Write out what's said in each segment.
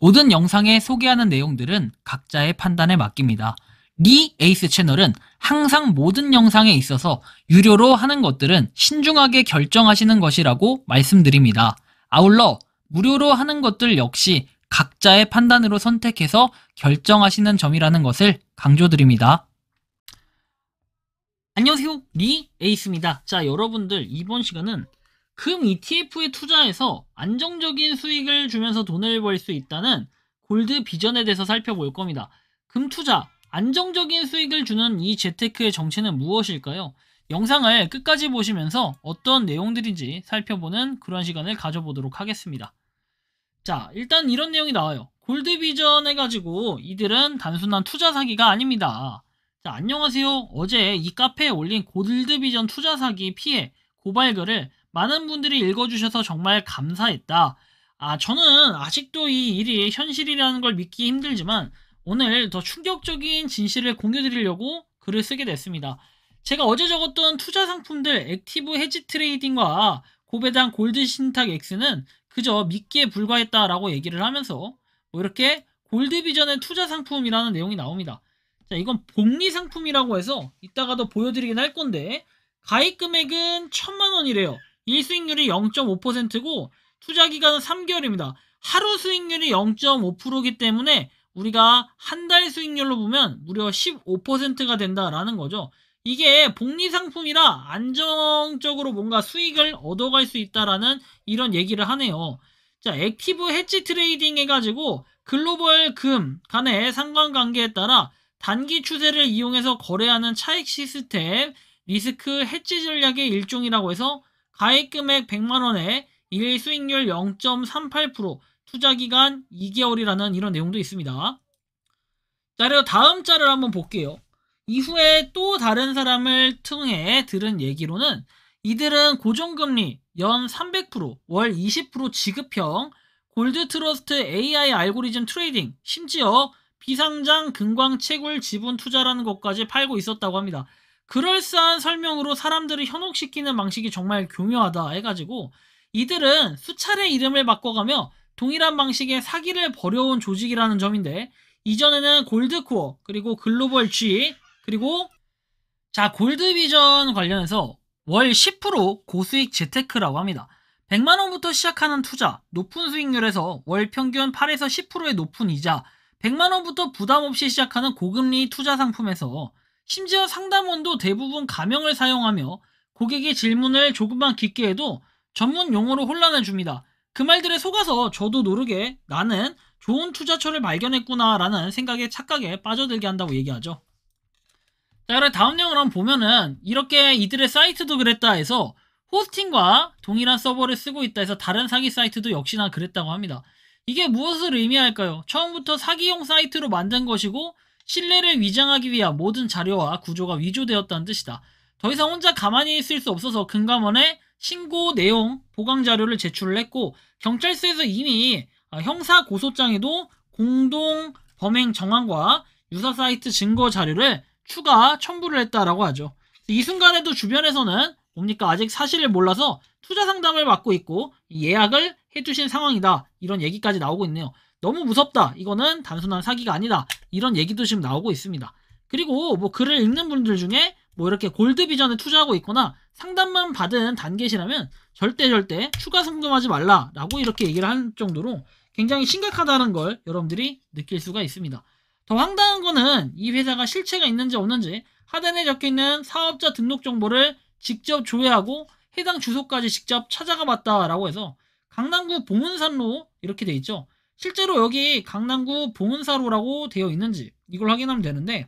모든 영상에 소개하는 내용들은 각자의 판단에 맡깁니다. 리 에이스 채널은 항상 모든 영상에 있어서 유료로 하는 것들은 신중하게 결정하시는 것이라고 말씀드립니다. 아울러 무료로 하는 것들 역시 각자의 판단으로 선택해서 결정하시는 점이라는 것을 강조드립니다. 안녕하세요, 리 에이스입니다. 자, 여러분들 이번 시간은 금 ETF에 투자해서 안정적인 수익을 주면서 돈을 벌 수 있다는 골드 비전에 대해서 살펴볼 겁니다. 금 투자, 안정적인 수익을 주는 이 재테크의 정체는 무엇일까요? 영상을 끝까지 보시면서 어떤 내용들인지 살펴보는 그런 시간을 가져보도록 하겠습니다. 자, 일단 이런 내용이 나와요. 골드 비전 해가지고 이들은 단순한 투자 사기가 아닙니다. 자, 안녕하세요. 어제 이 카페에 올린 골드 비전 투자 사기 피해 고발글을 많은 분들이 읽어주셔서 정말 감사했다. 저는 아직도 이 일이 현실이라는 걸 믿기 힘들지만 오늘 더 충격적인 진실을 공유드리려고 글을 쓰게 됐습니다. 제가 어제 적었던 투자 상품들 액티브 헤지 트레이딩과 고배당 골드 신탁 X는 그저 믿기에 불과했다라고 얘기를 하면서 이렇게 골드 비전의 투자 상품이라는 내용이 나옵니다. 자, 이건 복리 상품이라고 해서 이따가도 보여드리긴 할 건데 가입 금액은 1000만원이래요. 일수익률이 0.5%고 투자 기간은 3개월입니다. 하루 수익률이 0.5%이기 때문에 우리가 한 달 수익률로 보면 무려 15%가 된다라는 거죠. 이게 복리 상품이라 안정적으로 뭔가 수익을 얻어갈 수 있다라는 이런 얘기를 하네요. 자, 액티브 헤지 트레이딩 해가지고 글로벌 금 간의 상관관계에 따라 단기 추세를 이용해서 거래하는 차익 시스템 리스크 헤지 전략의 일종이라고 해서 가입 금액 100만원에 일 수익률 0.38%, 투자기간 2개월이라는 이런 내용도 있습니다. 자, 그리고 다음 자를 한번 볼게요. 이후에 또 다른 사람을 통해 들은 얘기로는 이들은 고정금리 연 300%, 월 20% 지급형, 골드 트러스트 AI 알고리즘 트레이딩, 심지어 비상장 금광 채굴 지분 투자라는 것까지 팔고 있었다고 합니다. 그럴싸한 설명으로 사람들을 현혹시키는 방식이 정말 교묘하다 해가지고 이들은 수차례 이름을 바꿔가며 동일한 방식의 사기를 벌여온 조직이라는 점인데 이전에는 골드코어 그리고 글로벌 G 그리고 자 골드비전 관련해서 월 10% 고수익 재테크라고 합니다. 100만원부터 시작하는 투자, 높은 수익률에서 월 평균 8에서 10%의 높은 이자, 100만원부터 부담없이 시작하는 고금리 투자 상품에서 심지어 상담원도 대부분 가명을 사용하며 고객의 질문을 조금만 깊게 해도 전문 용어로 혼란을 줍니다. 그 말들에 속아서 저도 모르게 나는 좋은 투자처를 발견했구나 라는 생각에 착각에 빠져들게 한다고 얘기하죠. 자, 그럼 다음 내용을 한번 보면은 이렇게 이들의 사이트도 그랬다 해서 호스팅과 동일한 서버를 쓰고 있다 해서 다른 사기 사이트도 역시나 그랬다고 합니다. 이게 무엇을 의미할까요? 처음부터 사기용 사이트로 만든 것이고 신뢰를 위장하기 위한 모든 자료와 구조가 위조되었다는 뜻이다. 더 이상 혼자 가만히 있을 수 없어서 금감원에 신고 내용 보강 자료를 제출을 했고 경찰서에서 이미 형사 고소장에도 공동 범행 정황과 유사 사이트 증거 자료를 추가 첨부를 했다라고 하죠. 이 순간에도 주변에서는 뭡니까 아직 사실을 몰라서 투자 상담을 받고 있고 예약을 해두신 상황이다 이런 얘기까지 나오고 있네요. 너무 무섭다. 이거는 단순한 사기가 아니다. 이런 얘기도 지금 나오고 있습니다. 그리고 뭐 글을 읽는 분들 중에 뭐 이렇게 골드 비전에 투자하고 있거나 상담만 받은 단계시라면 절대 추가 송금하지 말라라고 이렇게 얘기를 할 정도로 굉장히 심각하다는 걸 여러분들이 느낄 수가 있습니다. 더 황당한 거는 이 회사가 실체가 있는지 없는지 하단에 적혀있는 사업자 등록 정보를 직접 조회하고 해당 주소까지 직접 찾아가 봤다라고 해서 강남구 봉은산로 이렇게 돼 있죠. 실제로 여기 강남구 봉은사로라고 되어 있는지 이걸 확인하면 되는데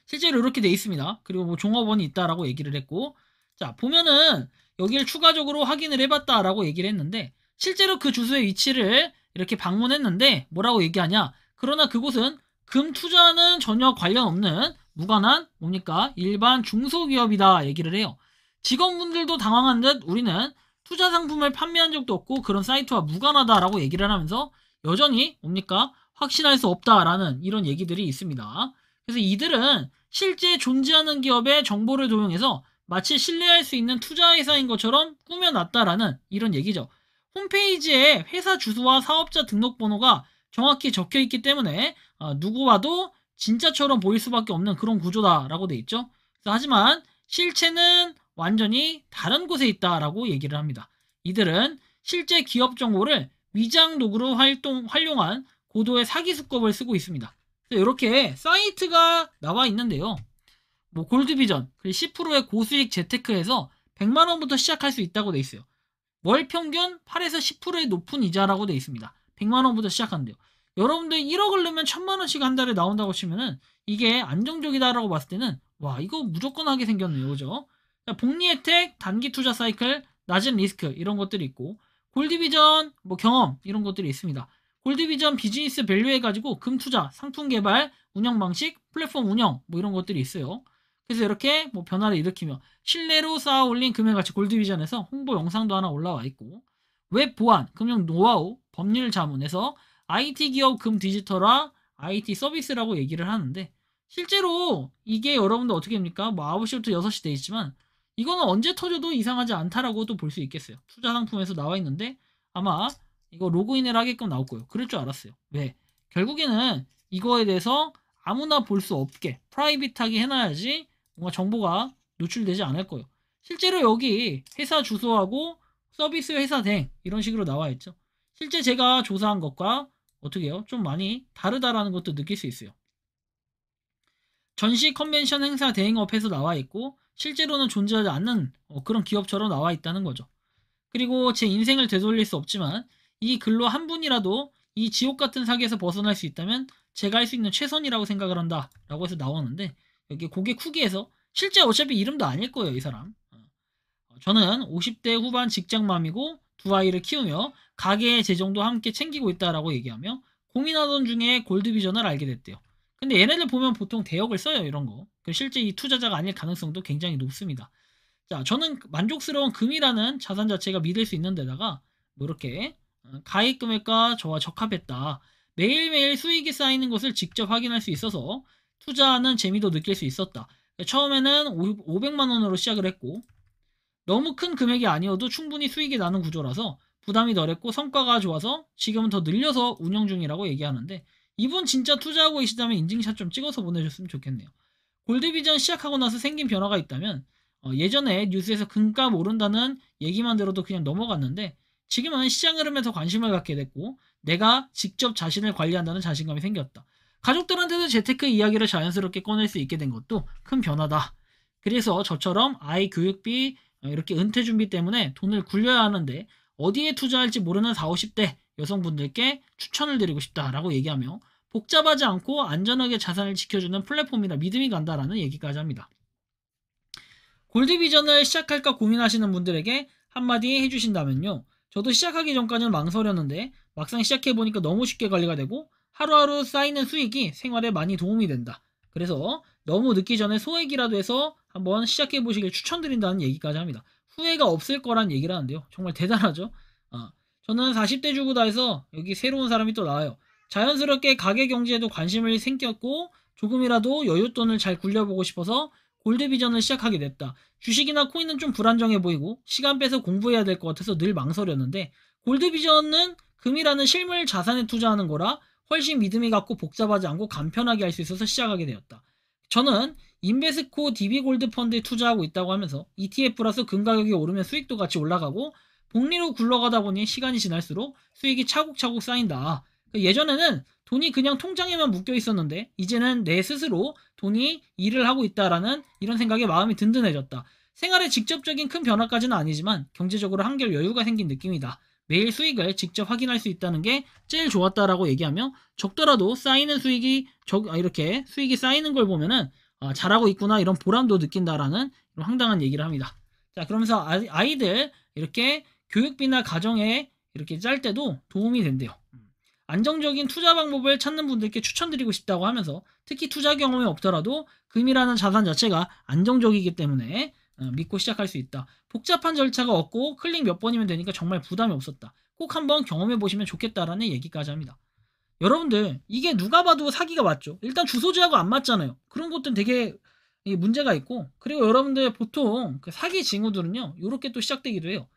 실제로 이렇게 되어 있습니다. 그리고 뭐 종업원이 있다라고 얘기를 했고 자 보면은 여기를 추가적으로 확인을 해봤다라고 얘기를 했는데 실제로 그 주소의 위치를 이렇게 방문했는데 뭐라고 얘기하냐 그러나 그곳은 금 투자는 전혀 관련 없는 무관한 뭡니까 일반 중소기업이다 얘기를 해요. 직원분들도 당황한 듯 우리는 투자 상품을 판매한 적도 없고 그런 사이트와 무관하다라고 얘기를 하면서 여전히 뭡니까 확신할 수 없다라는 이런 얘기들이 있습니다. 그래서 이들은 실제 존재하는 기업의 정보를 도용해서 마치 신뢰할 수 있는 투자회사인 것처럼 꾸며놨다라는 이런 얘기죠. 홈페이지에 회사 주소와 사업자 등록번호가 정확히 적혀 있기 때문에 누구 봐도 진짜처럼 보일 수밖에 없는 그런 구조다라고 돼 있죠. 하지만 실체는 완전히 다른 곳에 있다라고 얘기를 합니다. 이들은 실제 기업 정보를 위장 도구로 활용한 고도의 사기 수법을 쓰고 있습니다. 이렇게 사이트가 나와 있는데요. 뭐 골드비전, 10%의 고수익 재테크에서 100만원부터 시작할 수 있다고 돼 있어요. 월 평균 8에서 10%의 높은 이자라고 돼 있습니다. 100만원부터 시작한대요. 여러분들 1억을 넣으면 1000만원씩 한 달에 나온다고 치면은 이게 안정적이다라고 봤을 때는 와, 이거 무조건 하게 생겼네요. 그죠? 복리 혜택, 단기 투자 사이클, 낮은 리스크 이런 것들이 있고, 골드비전 뭐 경험 이런 것들이 있습니다. 골드비전 비즈니스 밸류 해가지고 금투자, 상품 개발, 운영 방식, 플랫폼 운영 뭐 이런 것들이 있어요. 그래서 이렇게 뭐 변화를 일으키며 신뢰로 쌓아 올린 금융가치 골드비전에서 홍보 영상도 하나 올라와 있고, 웹 보안, 금융 노하우, 법률 자문에서 IT 기업 금 디지털화, IT 서비스라고 얘기를 하는데, 실제로 이게 여러분들 어떻게 합니까? 뭐 9시부터 6시 돼 있지만 이거는 언제 터져도 이상하지 않다라고도 볼 수 있겠어요. 투자 상품에서 나와 있는데 아마 이거 로그인을 하게끔 나올 거예요. 그럴 줄 알았어요. 왜? 결국에는 이거에 대해서 아무나 볼 수 없게 프라이빗하게 해놔야지 뭔가 정보가 노출되지 않을 거예요. 실제로 여기 회사 주소하고 서비스 회사 등 이런 식으로 나와 있죠. 실제 제가 조사한 것과 어떻게 해요? 좀 많이 다르다라는 것도 느낄 수 있어요. 전시 컨벤션 행사 대행업에서 나와 있고 실제로는 존재하지 않는 그런 기업처럼 나와 있다는 거죠. 그리고 제 인생을 되돌릴 수 없지만 이 글로 한 분이라도 이 지옥 같은 사기에서 벗어날 수 있다면 제가 할 수 있는 최선이라고 생각을 한다 라고 해서 나오는데, 여기 고객 후기에서 실제 어차피 이름도 아닐 거예요, 이 사람. 저는 50대 후반 직장맘이고 두 아이를 키우며 가게의 재정도 함께 챙기고 있다라고 얘기하며 고민하던 중에 골드비전을 알게 됐대요. 근데 얘네들 보면 보통 대역을 써요, 이런 거. 실제 이 투자자가 아닐 가능성도 굉장히 높습니다. 자, 저는 만족스러운 금이라는 자산 자체가 믿을 수 있는 데다가 뭐 이렇게 가입 금액과 저와 적합했다. 매일매일 수익이 쌓이는 것을 직접 확인할 수 있어서 투자하는 재미도 느낄 수 있었다. 처음에는 500만 원으로 시작을 했고 너무 큰 금액이 아니어도 충분히 수익이 나는 구조라서 부담이 덜했고 성과가 좋아서 지금은 더 늘려서 운영 중이라고 얘기하는데, 이분 진짜 투자하고 계시다면 인증샷 좀 찍어서 보내줬으면 좋겠네요. 골드비전 시작하고 나서 생긴 변화가 있다면 예전에 뉴스에서 금값 오른다는 얘기만 들어도 그냥 넘어갔는데 지금은 시장 흐름에 더 관심을 갖게 됐고 내가 직접 자신을 관리한다는 자신감이 생겼다. 가족들한테도 재테크 이야기를 자연스럽게 꺼낼 수 있게 된 것도 큰 변화다. 그래서 저처럼 아이 교육비 이렇게 은퇴 준비 때문에 돈을 굴려야 하는데 어디에 투자할지 모르는 40, 50대 여성분들께 추천을 드리고 싶다라고 얘기하며 복잡하지 않고 안전하게 자산을 지켜주는 플랫폼이라 믿음이 간다라는 얘기까지 합니다. 골드비전을 시작할까 고민하시는 분들에게 한마디 해주신다면요. 저도 시작하기 전까지는 망설였는데 막상 시작해보니까 너무 쉽게 관리가 되고 하루하루 쌓이는 수익이 생활에 많이 도움이 된다. 그래서 너무 늦기 전에 소액이라도 해서 한번 시작해보시길 추천드린다는 얘기까지 합니다. 후회가 없을 거란 얘기를 하는데요. 정말 대단하죠? 저는 40대 주부다 해서 여기 새로운 사람이 또 나와요. 자연스럽게 가계 경제에도 관심을 생겼고 조금이라도 여윳돈을 잘 굴려보고 싶어서 골드비전을 시작하게 됐다. 주식이나 코인은 좀 불안정해 보이고 시간 빼서 공부해야 될 것 같아서 늘 망설였는데 골드비전은 금이라는 실물 자산에 투자하는 거라 훨씬 믿음이 갔고 복잡하지 않고 간편하게 할 수 있어서 시작하게 되었다. 저는 인베스코 DB골드 펀드에 투자하고 있다고 하면서 ETF라서 금 가격이 오르면 수익도 같이 올라가고 복리로 굴러가다 보니 시간이 지날수록 수익이 차곡차곡 쌓인다. 예전에는 돈이 그냥 통장에만 묶여 있었는데 이제는 내 스스로 돈이 일을 하고 있다라는 이런 생각에 마음이 든든해졌다. 생활에 직접적인 큰 변화까지는 아니지만 경제적으로 한결 여유가 생긴 느낌이다. 매일 수익을 직접 확인할 수 있다는 게 제일 좋았다라고 얘기하며 적더라도 쌓이는 수익이 이렇게 수익이 쌓이는 걸 보면은 잘하고 있구나 이런 보람도 느낀다라는 이런 황당한 얘기를 합니다. 자, 그러면서 아이들 이렇게 교육비나 가정에 이렇게 짤 때도 도움이 된대요. 안정적인 투자 방법을 찾는 분들께 추천드리고 싶다고 하면서 특히 투자 경험이 없더라도 금이라는 자산 자체가 안정적이기 때문에 믿고 시작할 수 있다. 복잡한 절차가 없고 클릭 몇 번이면 되니까 정말 부담이 없었다. 꼭 한번 경험해 보시면 좋겠다라는 얘기까지 합니다. 여러분들 이게 누가 봐도 사기가 맞죠. 일단 주소지하고 안 맞잖아요. 그런 것들은 되게 문제가 있고, 그리고 여러분들 보통 그 사기 징후들은요 이렇게 또 시작되기도 해요.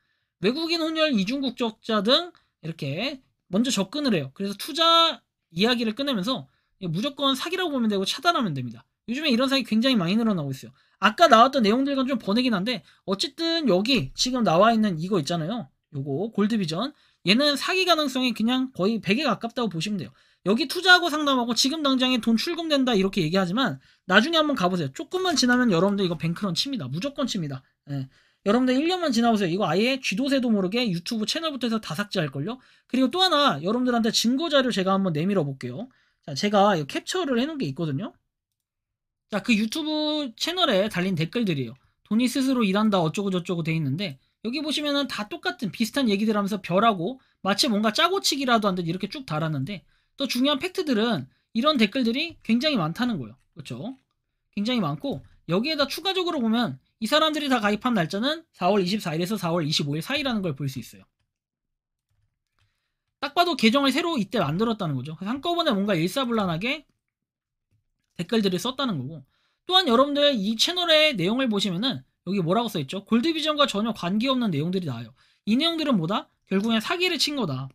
외국인 혼혈 이중 국적자 등 이렇게 먼저 접근을 해요. 그래서 투자 이야기를 꺼내면서 무조건 사기라고 보면 되고 차단하면 됩니다. 요즘에 이런 사기 굉장히 많이 늘어나고 있어요. 아까 나왔던 내용들과는 좀 번외긴 한데 어쨌든 여기 지금 나와 있는 이거 있잖아요. 요거 골드비전, 얘는 사기 가능성이 그냥 거의 100에 가깝다고 보시면 돼요. 여기 투자하고 상담하고 지금 당장에 돈 출금된다 이렇게 얘기하지만 나중에 한번 가보세요. 조금만 지나면 여러분들 이거 뱅크런 칩니다. 무조건 칩니다. 예. 여러분들 1년만 지나보세요. 이거 아예 쥐도새도 모르게 유튜브 채널부터 해서 다 삭제할걸요? 그리고 또 하나 여러분들한테 증거자료 제가 한번 내밀어 볼게요. 자, 제가 이거 캡처를 해놓은 게 있거든요. 자, 그 유튜브 채널에 달린 댓글들이에요. 돈이 스스로 일한다 어쩌고 저쩌고 돼 있는데 여기 보시면은 다 똑같은 비슷한 얘기들 하면서 별하고 마치 뭔가 짜고치기라도 한 듯 이렇게 쭉 달았는데 또 중요한 팩트들은 이런 댓글들이 굉장히 많다는 거예요. 그렇죠? 굉장히 많고 여기에다 추가적으로 보면 이 사람들이 다 가입한 날짜는 4월 24일에서 4월 25일 사이라는 걸 볼 수 있어요. 딱 봐도 계정을 새로 이때 만들었다는 거죠. 한꺼번에 뭔가 일사불란하게 댓글들을 썼다는 거고, 또한 여러분들 이 채널의 내용을 보시면은 여기 뭐라고 써있죠? 골드비전과 전혀 관계없는 내용들이 나와요. 이 내용들은 뭐다? 결국엔 사기를 친 거다.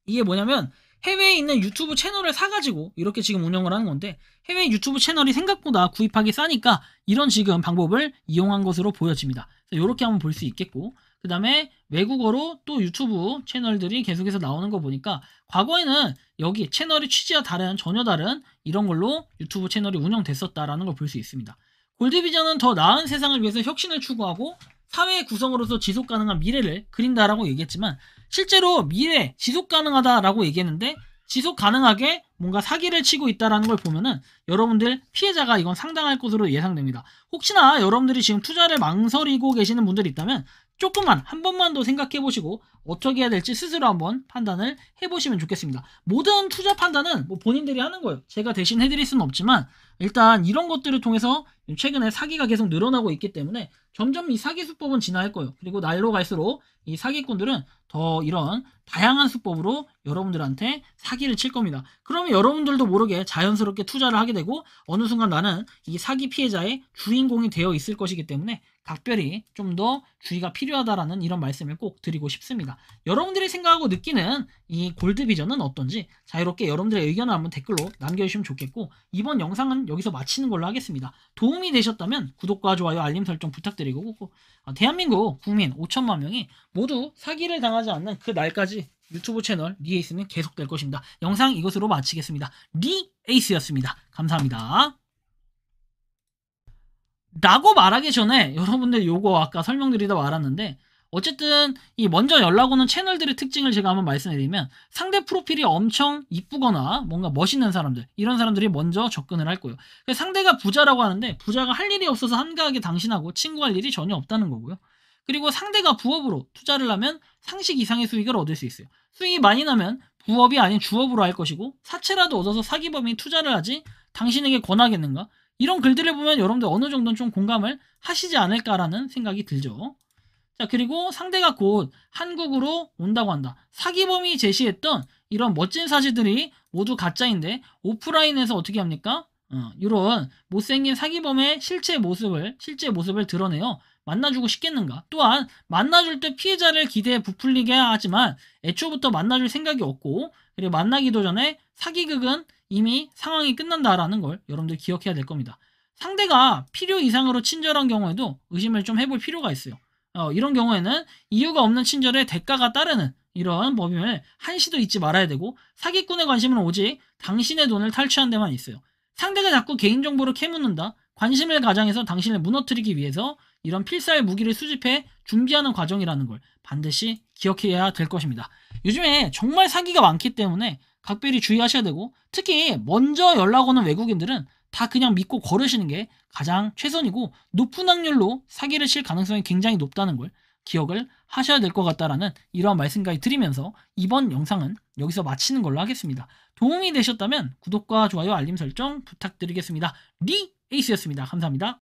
이게 뭐냐면 해외에 있는 유튜브 채널을 사가지고 이렇게 지금 운영을 하는 건데 해외 유튜브 채널이 생각보다 구입하기 싸니까 이런 지금 방법을 이용한 것으로 보여집니다. 이렇게 한번 볼 수 있겠고, 그 다음에 외국어로 또 유튜브 채널들이 계속해서 나오는 거 보니까 과거에는 여기 채널의 취지와 다른 전혀 다른 이런 걸로 유튜브 채널이 운영됐었다라는 걸 볼 수 있습니다. 골드비전은 더 나은 세상을 위해서 혁신을 추구하고 사회 구성으로서 지속 가능한 미래를 그린다라고 얘기했지만 실제로 미래 지속 가능하다라고 얘기했는데 지속 가능하게 뭔가 사기를 치고 있다라는 걸 보면은 여러분들 피해자가 이건 상당할 것으로 예상됩니다. 혹시나 여러분들이 지금 투자를 망설이고 계시는 분들이 있다면 조금만 한 번만 더 생각해 보시고 어떻게 해야 될지 스스로 한번 판단을 해보시면 좋겠습니다. 모든 투자 판단은 뭐 본인들이 하는 거예요. 제가 대신 해드릴 수는 없지만 일단 이런 것들을 통해서 최근에 사기가 계속 늘어나고 있기 때문에 점점 이 사기 수법은 진화할 거예요. 그리고 날로 갈수록 이 사기꾼들은 더 이런 다양한 수법으로 여러분들한테 사기를 칠 겁니다. 그러면 여러분들도 모르게 자연스럽게 투자를 하게 되고 어느 순간 나는 이 사기 피해자의 주인공이 되어 있을 것이기 때문에 각별히 좀 더 주의가 필요하다라는 이런 말씀을 꼭 드리고 싶습니다. 여러분들이 생각하고 느끼는 이 골드비전은 어떤지 자유롭게 여러분들의 의견을 한번 댓글로 남겨주시면 좋겠고 이번 영상은 여기서 마치는 걸로 하겠습니다. 도움이 되셨다면 구독과 좋아요 알림 설정 부탁드리고 대한민국 국민 5천만 명이 모두 사기를 당하지 않는 그 날까지 유튜브 채널 리에이스는 계속될 것입니다. 영상 이것으로 마치겠습니다. 리에이스였습니다. 감사합니다. 라고 말하기 전에 여러분들 요거 아까 설명드리다 말았는데 어쨌든 이 먼저 연락 오는 채널들의 특징을 제가 한번 말씀드리면 상대 프로필이 엄청 이쁘거나 뭔가 멋있는 사람들 이런 사람들이 먼저 접근을 할 거예요. 상대가 부자라고 하는데 부자가 할 일이 없어서 한가하게 당신하고 친구할 일이 전혀 없다는 거고요. 그리고 상대가 부업으로 투자를 하면 상식 이상의 수익을 얻을 수 있어요. 수익이 많이 나면 부업이 아닌 주업으로 할 것이고 사채라도 얻어서 사기범이 투자를 하지 당신에게 권하겠는가? 이런 글들을 보면 여러분들 어느 정도는 좀 공감을 하시지 않을까라는 생각이 들죠. 자, 그리고 상대가 곧 한국으로 온다고 한다. 사기범이 제시했던 이런 멋진 사실들이 모두 가짜인데 오프라인에서 어떻게 합니까? 이런 못생긴 사기범의 실제 모습을 드러내요. 만나주고 싶겠는가? 또한 만나줄 때 피해자를 기대에 부풀리게 하지만 애초부터 만나줄 생각이 없고 그리고 만나기도 전에 사기극은 이미 상황이 끝난다라는 걸 여러분들 기억해야 될 겁니다. 상대가 필요 이상으로 친절한 경우에도 의심을 좀 해볼 필요가 있어요. 이런 경우에는 이유가 없는 친절에 대가가 따르는 이런 법임을 한시도 잊지 말아야 되고 사기꾼의 관심은 오직 당신의 돈을 탈취한 데만 있어요. 상대가 자꾸 개인정보를 캐묻는다. 관심을 가장해서 당신을 무너뜨리기 위해서 이런 필살 무기를 수집해 준비하는 과정이라는 걸 반드시 기억해야 될 것입니다. 요즘에 정말 사기가 많기 때문에 각별히 주의하셔야 되고 특히 먼저 연락 오는 외국인들은 다 그냥 믿고 걸으시는 게 가장 최선이고 높은 확률로 사기를 칠 가능성이 굉장히 높다는 걸 기억을 하셔야 될 것 같다라는 이러한 말씀까지 드리면서 이번 영상은 여기서 마치는 걸로 하겠습니다. 도움이 되셨다면 구독과 좋아요 알림 설정 부탁드리겠습니다. 리에이스였습니다. 감사합니다.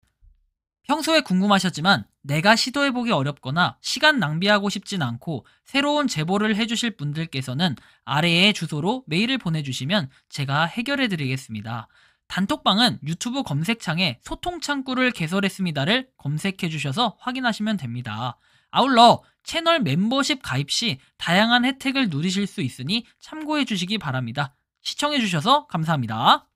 평소에 궁금하셨지만 내가 시도해보기 어렵거나 시간 낭비하고 싶진 않고 새로운 제보를 해주실 분들께서는 아래의 주소로 메일을 보내주시면 제가 해결해드리겠습니다. 단톡방은 유튜브 검색창에 소통창구를 개설했습니다를 검색해주셔서 확인하시면 됩니다. 아울러 채널 멤버십 가입 시 다양한 혜택을 누리실 수 있으니 참고해 주시기 바랍니다. 시청해 주셔서 감사합니다.